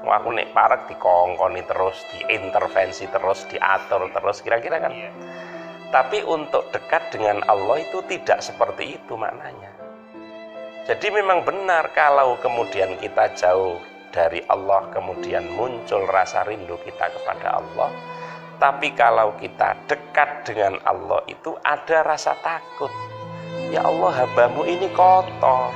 Wah, aku nek parek dikongkoni terus, diintervensi terus, diatur terus, kira-kira kan. Tapi untuk dekat dengan Allah itu tidak seperti itu maknanya. Jadi memang benar kalau kemudian kita jauh dari Allah, kemudian muncul rasa rindu kita kepada Allah. Tapi kalau kita dekat dengan Allah itu ada rasa takut. Ya Allah, hambamu ini kotor.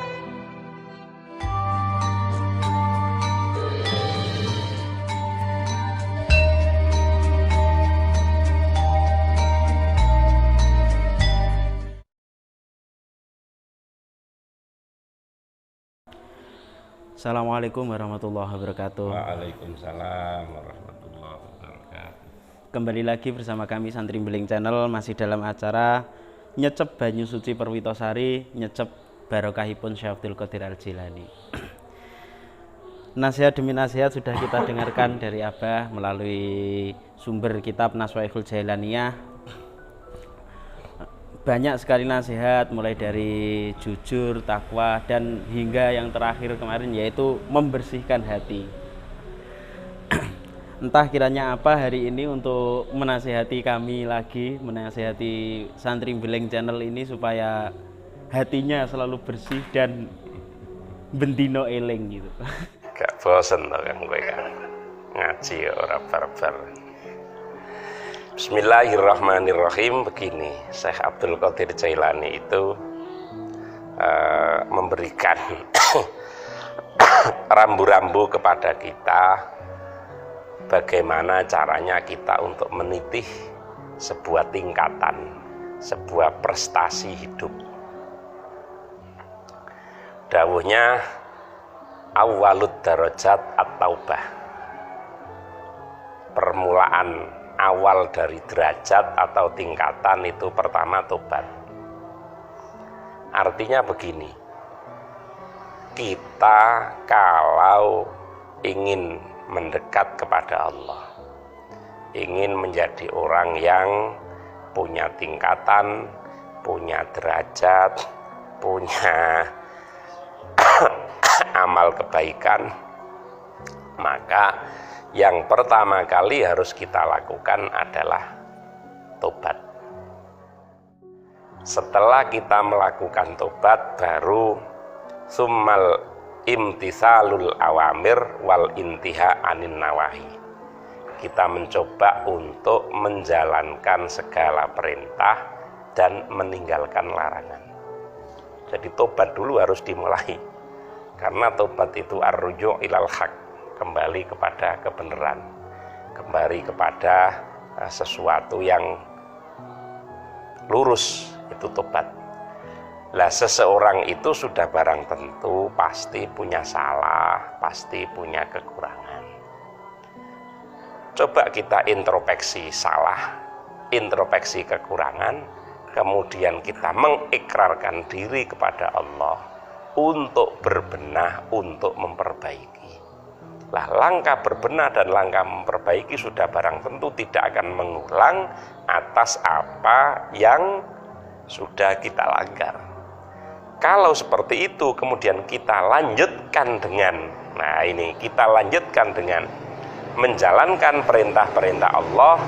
Assalamualaikum warahmatullahi wabarakatuh. Waalaikumsalam warahmatullahi wabarakatuh. Kembali lagi bersama kami Santri Beling Channel, masih dalam acara Nyecep Banyu Suci Perwitosari, Nyecep Barokahipun Syekh Abdul Qadir Al-Jilani. Nasihat demi nasihat sudah kita dengarkan dari Abah melalui sumber kitab Naswaihul Jailaniyah. Banyak sekali nasihat, mulai dari jujur, takwa, dan hingga yang terakhir kemarin yaitu membersihkan hati. Entah kiranya apa hari ini untuk menasihati kami lagi, menasihati Santri Beling Channel ini supaya hatinya selalu bersih dan bendino eling gitu. Gak bosen toh kan gue kan ngaji ora barbar. Bismillahirrahmanirrahim. Begini, Syekh Abdul Qadir Jailani itu memberikan rambu-rambu kepada kita bagaimana caranya kita untuk menitih sebuah tingkatan, sebuah prestasi hidup. Dawuhnya awwalud darajat at-taubah. Permulaan awal dari derajat atau tingkatan itu pertama tobat. Artinya begini, kita kalau ingin mendekat kepada Allah, ingin menjadi orang yang punya tingkatan, punya derajat, punya amal kebaikan, maka yang pertama kali harus kita lakukan adalah tobat. Setelah kita melakukan tobat, baru summal imtisalul awamir wal intiha anin nawahi. Kita mencoba untuk menjalankan segala perintah dan meninggalkan larangan. Jadi tobat dulu harus dimulai, karena tobat itu ar-ruju' ilal haq, kembali kepada kebenaran, kembali kepada sesuatu yang lurus, itu tobat. Lah seseorang itu sudah barang tentu pasti punya salah, pasti punya kekurangan. Coba kita introspeksi salah, introspeksi kekurangan, kemudian kita mengikrarkan diri kepada Allah untuk berbenah, untuk memperbaiki. Lah langkah berbenah dan langkah memperbaiki sudah barang tentu tidak akan mengulang atas apa yang sudah kita langgar. Kalau seperti itu kemudian kita lanjutkan dengan, nah ini kita lanjutkan dengan menjalankan perintah-perintah Allah,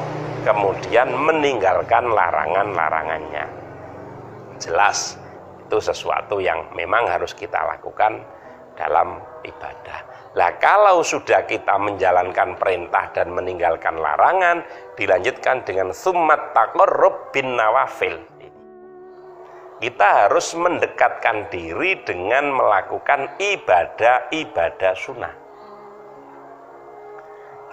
kemudian meninggalkan larangan-larangannya. Jelas itu sesuatu yang memang harus kita lakukan dalam ibadah. Lah kalau sudah kita menjalankan perintah dan meninggalkan larangan, dilanjutkan dengan summat taqarrub bin nawafil. Kita harus mendekatkan diri dengan melakukan ibadah-ibadah sunnah.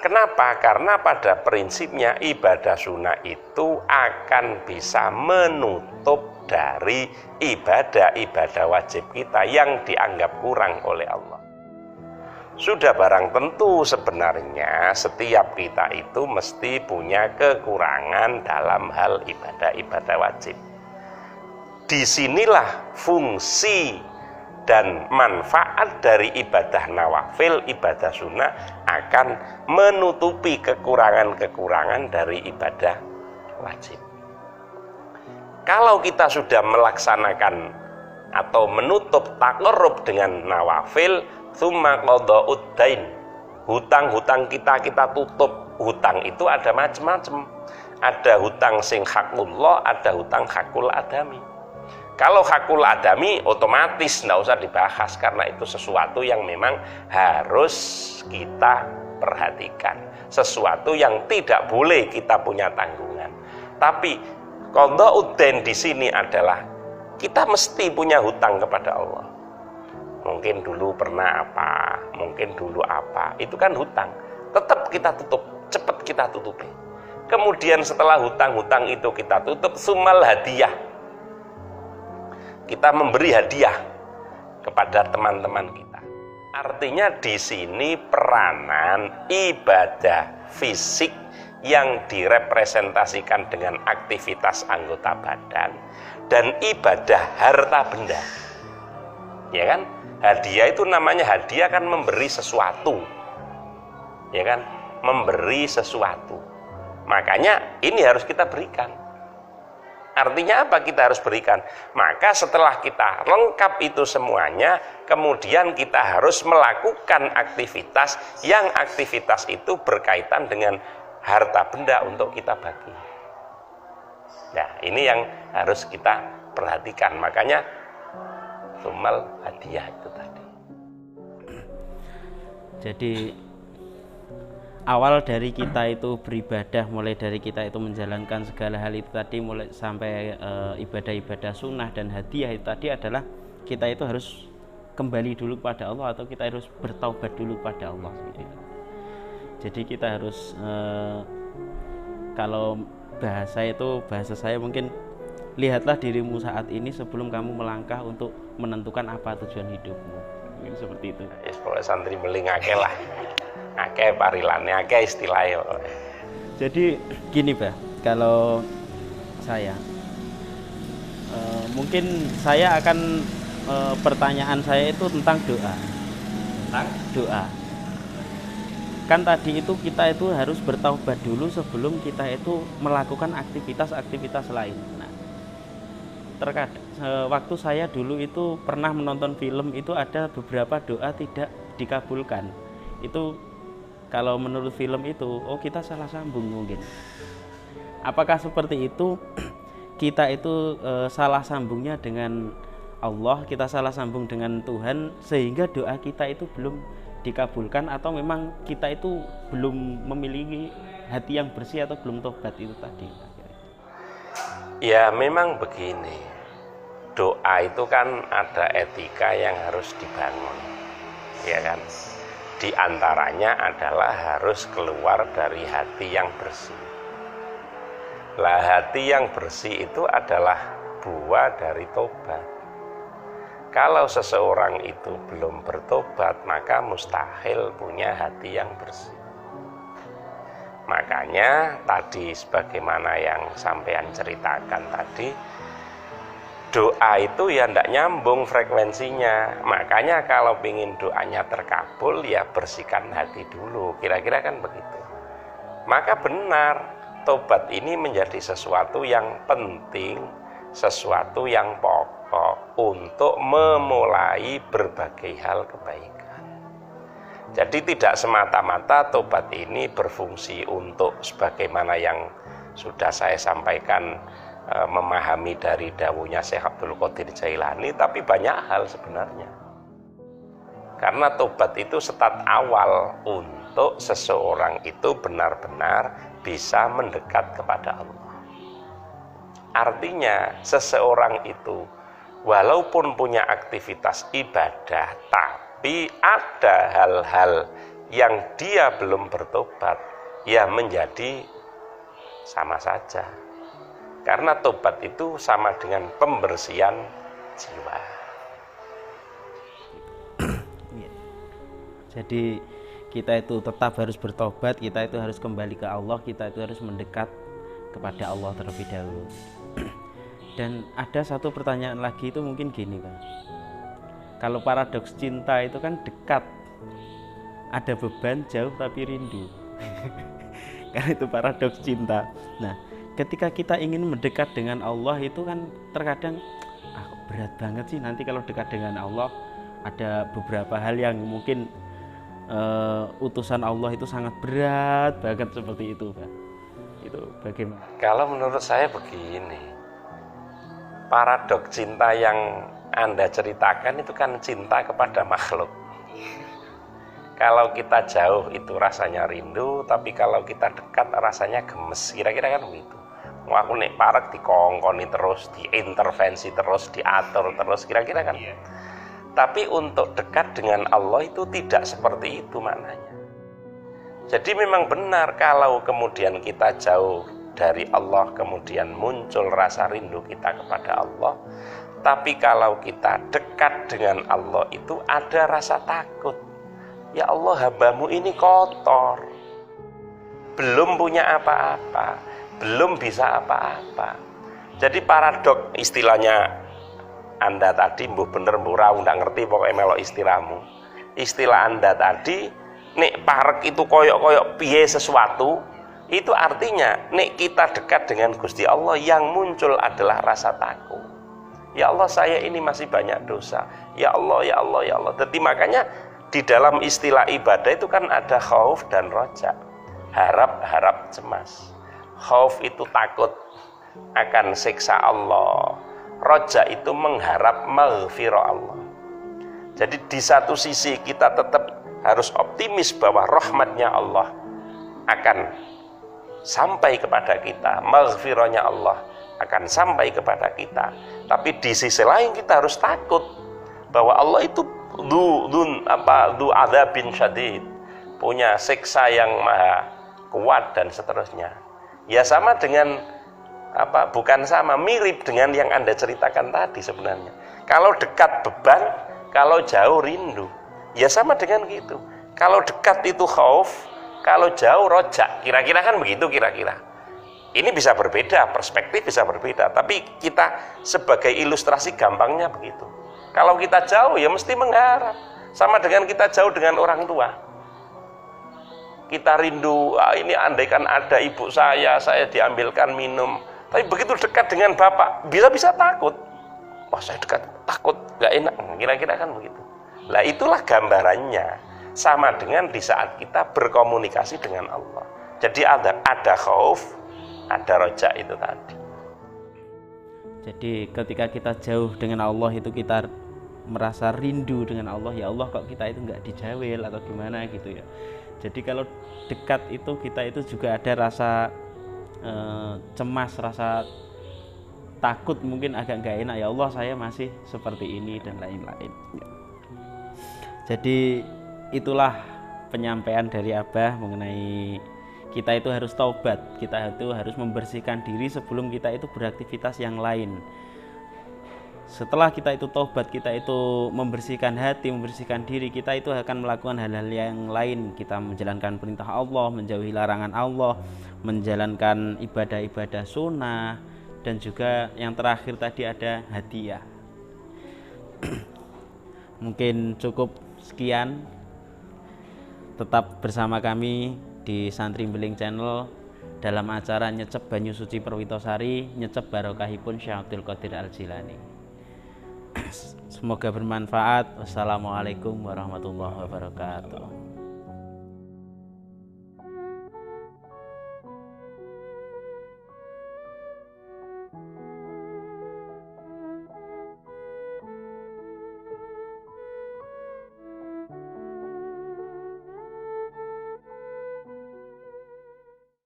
Kenapa? Karena pada prinsipnya ibadah sunnah itu akan bisa menutup dari ibadah-ibadah wajib kita yang dianggap kurang oleh Allah. Sudah barang tentu sebenarnya setiap kita itu mesti punya kekurangan dalam hal ibadah-ibadah wajib. Disinilah fungsi dan manfaat dari ibadah nawafil, ibadah sunnah akan menutupi kekurangan-kekurangan dari ibadah wajib. Kalau kita sudah melaksanakan atau menutup taqarrub dengan nawafil, tsumma qada'ud dain, Hutang-hutang kita tutup. Hutang itu ada macam-macam. Ada hutang sing hakullah, ada hutang hakul adami. Kalau hakul adami otomatis tidak usah dibahas, karena itu sesuatu yang memang harus kita perhatikan, sesuatu yang tidak boleh kita punya tanggungan. Tapi qada'ud-dain di sini adalah kita mesti punya hutang kepada Allah. Mungkin dulu pernah apa, mungkin dulu apa, itu kan hutang. Tetap kita tutup, cepat kita tutupi. Kemudian setelah hutang-hutang itu kita tutup, sumal hadiah. Kita memberi hadiah kepada teman-teman kita. Artinya di sini peranan ibadah fisik yang direpresentasikan dengan aktivitas anggota badan dan ibadah harta benda. Ya kan? Hadiah itu namanya hadiah kan memberi sesuatu. Ya kan? Memberi sesuatu. Makanya ini harus kita berikan. Artinya apa kita harus berikan? Maka setelah kita lengkap itu semuanya, kemudian kita harus melakukan aktivitas yang aktivitas itu berkaitan dengan harta benda untuk kita bagi. Nah, ini yang harus kita perhatikan. Makanya sumal hadiah itu tadi. Jadi awal dari kita itu beribadah, mulai dari kita itu menjalankan segala hal itu tadi, mulai sampai ibadah-ibadah sunnah dan hadiah itu tadi adalah kita itu harus kembali dulu kepada Allah, atau kita harus bertaubat dulu kepada Allah. Jadi kita harus kalau bahasa saya mungkin, lihatlah dirimu saat ini sebelum kamu melangkah untuk menentukan apa tujuan hidupmu. Mungkin seperti itu. Ya, pokoknya santri beling akeh lah. Akeh parilane, akeh istilahnya. Jadi gini, Bah, kalau saya mungkin saya akan pertanyaan saya itu tentang doa. Tentang doa. Kan tadi itu kita itu harus bertaubat dulu sebelum kita itu melakukan aktivitas-aktivitas lain. Nah, terkadang waktu saya dulu itu pernah menonton film, itu ada beberapa doa tidak dikabulkan. Itu kalau menurut film itu, oh kita salah sambung mungkin. Apakah seperti itu? Kita itu salah sambungnya dengan Allah, kita salah sambung dengan Tuhan, sehingga doa kita itu belum dikabulkan, atau memang kita itu belum memiliki hati yang bersih atau belum tobat itu tadi? Ya memang begini, doa itu kan ada etika yang harus dibangun, ya kan? Di antaranya adalah harus keluar dari hati yang bersih. Lah hati yang bersih itu adalah buah dari tobat. Kalau seseorang itu belum bertobat, maka mustahil punya hati yang bersih. Makanya tadi sebagaimana yang sampean ceritakan tadi, doa itu ya ndak nyambung frekuensinya. Makanya kalau ingin doanya terkabul, ya bersihkan hati dulu. Kira-kira kan begitu. Maka benar, tobat ini menjadi sesuatu yang penting, sesuatu yang pokok untuk memulai berbagai hal kebaikan. Jadi tidak semata-mata tobat ini berfungsi untuk sebagaimana yang sudah saya sampaikan, memahami dari dawuhnya Syekh Abdul Qadir Jailani, tapi banyak hal sebenarnya. Karena tobat itu start awal untuk seseorang itu benar-benar bisa mendekat kepada Allah. Artinya seseorang itu walaupun punya aktivitas ibadah, tapi ada hal-hal yang dia belum bertobat, ya menjadi sama saja. Karena tobat itu sama dengan pembersihan jiwa. Jadi kita itu tetap harus bertobat, kita itu harus kembali ke Allah, kita itu harus mendekat kepada Allah terlebih dahulu. Dan ada satu pertanyaan lagi, itu mungkin gini, Pak. Kalau paradoks cinta itu kan dekat, ada beban, jauh tapi rindu. Karena itu paradoks cinta. Nah, ketika kita ingin mendekat dengan Allah itu kan terkadang berat banget sih nanti kalau dekat dengan Allah. Ada beberapa hal yang mungkin utusan Allah itu sangat berat banget seperti itu, Pak. Itu bagaimana? Kalau menurut saya begini, paradok cinta yang Anda ceritakan itu kan cinta kepada makhluk. Kalau kita jauh itu rasanya rindu, tapi kalau kita dekat rasanya gemes. Kira-kira kan begitu. Mau aku nek parek dikongkoni terus, diintervensi terus, diatur terus, kira-kira kan. Tapi untuk dekat dengan Allah itu tidak seperti itu maknanya. Jadi memang benar kalau kemudian kita jauh dari Allah, kemudian muncul rasa rindu kita kepada Allah. Tapi kalau kita dekat dengan Allah itu ada rasa takut. Ya Allah, hambamu ini kotor, belum punya apa-apa, belum bisa apa-apa. Jadi paradok istilahnya Anda tadi, mbuh bener mbuh ra ndak ngerti pokoknya melok istilahmu. Istilah Anda tadi, nek parek itu koyok-koyok piye sesuatu, itu artinya nek kita dekat dengan Gusti Allah yang muncul adalah rasa takut. Ya Allah, saya ini masih banyak dosa. Ya Allah, ya Allah, ya Allah. Jadi makanya di dalam istilah ibadah itu kan ada khauf dan roja. Harap-harap cemas. Khauf itu takut akan siksa Allah. Roja itu mengharap maghfirah Allah. Jadi di satu sisi kita tetap harus optimis bahwa rahmatnya Allah akan sampai kepada kita, maghfirahnya Allah akan sampai kepada kita. Tapi di sisi lain kita harus takut bahwa Allah itu du adzabin syadid, punya siksa yang maha kuat dan seterusnya. Ya sama dengan bukan sama, mirip dengan yang Anda ceritakan tadi sebenarnya. Kalau dekat beban, kalau jauh rindu. Ya sama dengan gitu. Kalau dekat itu khauf, kalau jauh rojak. Kira-kira kan begitu kira-kira. Ini bisa berbeda, perspektif bisa berbeda. Tapi kita sebagai ilustrasi gampangnya begitu. Kalau kita jauh ya mesti mengharap. Sama dengan kita jauh dengan orang tua. Kita rindu, ini andaikan ada ibu saya diambilkan minum. Tapi begitu dekat dengan bapak, bisa-bisa takut. Wah, saya dekat, takut, gak enak. Kira-kira kan begitu. Lah itulah gambarannya. Sama dengan di saat kita berkomunikasi dengan Allah. Jadi ada khauf, ada roja itu tadi. Jadi ketika kita jauh dengan Allah itu kita merasa rindu dengan Allah. Ya Allah, kok kita itu nggak dijawil atau gimana gitu ya. Jadi kalau dekat itu kita itu juga ada rasa cemas, rasa takut, mungkin agak nggak enak. Ya Allah, saya masih seperti ini dan lain-lain. Jadi itulah penyampaian dari Abah mengenai kita itu harus taubat, kita itu harus membersihkan diri sebelum kita itu beraktivitas yang lain. Setelah kita itu taubat, kita itu membersihkan hati, membersihkan diri, kita itu akan melakukan hal-hal yang lain. Kita menjalankan perintah Allah, menjauhi larangan Allah, menjalankan ibadah-ibadah sunnah, dan juga yang terakhir tadi ada hadiah. Mungkin cukup sekian. Tetap bersama kami di Santri Beling Channel dalam acara Nyecep Banyu Suci Perwitosari, Nyecep Barokahipun Syekh Abdul Qadir Al-Jilani. Semoga bermanfaat. Wassalamualaikum warahmatullahi wabarakatuh.